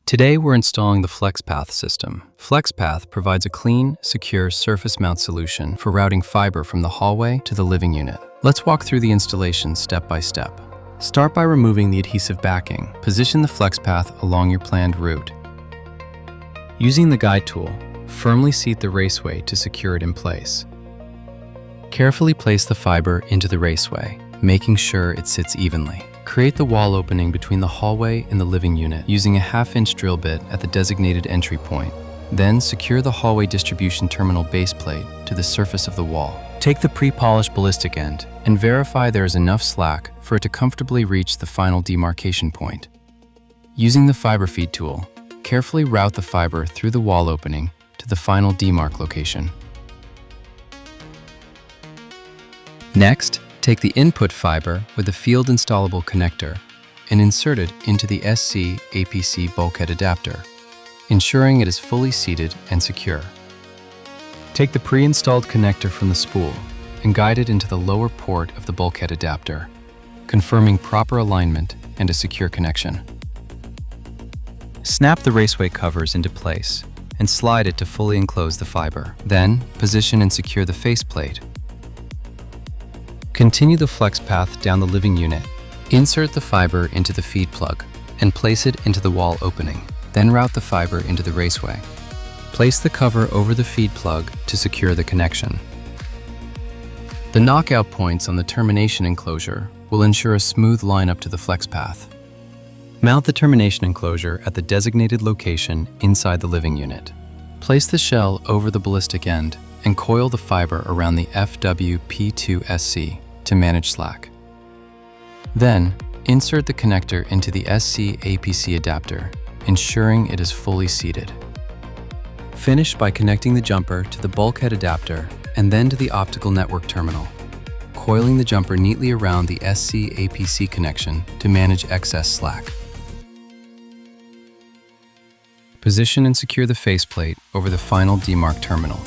Today we're installing the FlexPath system. FlexPath provides a clean, secure surface mount solution for routing fiber from the hallway to the living unit. Let's walk through the installation step by step. Start by removing the adhesive backing. Position the FlexPath along your planned route. Using the guide tool, firmly seat the raceway to secure it in place. Carefully place the fiber into the raceway, making sure it sits evenly. Create the wall opening between the hallway and the living unit using a 1/2-inch drill bit at the designated entry point. Then secure the hallway distribution terminal base plate to the surface of the wall. Take the pre-polished ballistic end and verify there is enough slack for it to comfortably reach the final demarcation point. Using the fiber feed tool, carefully route the fiber through the wall opening to the final demarc location. Next, take the input fiber with the field installable connector and insert it into the SC-APC bulkhead adapter, ensuring it is fully seated and secure. Take the pre-installed connector from the spool and guide it into the lower port of the bulkhead adapter, confirming proper alignment and a secure connection. Snap the raceway covers into place and slide it to fully enclose the fiber. Then, position and secure the faceplate. Continue the FlexPath down the living unit. Insert the fiber into the feed plug and place it into the wall opening. Then route the fiber into the raceway. Place the cover over the feed plug to secure the connection. The knockout points on the termination enclosure will ensure a smooth line up to the FlexPath. Mount the termination enclosure at the designated location inside the living unit. Place the shell over the ballistic end and coil the fiber around the FWP2SC to manage slack. Then, insert the connector into the SC-APC adapter, ensuring it is fully seated. Finish by connecting the jumper to the bulkhead adapter and then to the optical network terminal, coiling the jumper neatly around the SC-APC connection to manage excess slack. Position and secure the faceplate over the final demarc terminal.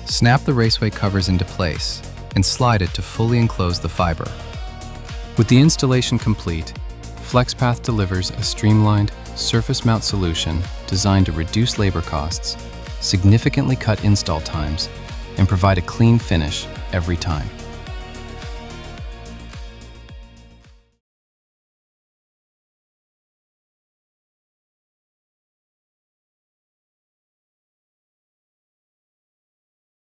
Snap the raceway covers into place and slide it to fully enclose the fiber. With the installation complete, FlexPath delivers a streamlined, surface mount solution designed to reduce labor costs, significantly cut install times, and provide a clean finish every time.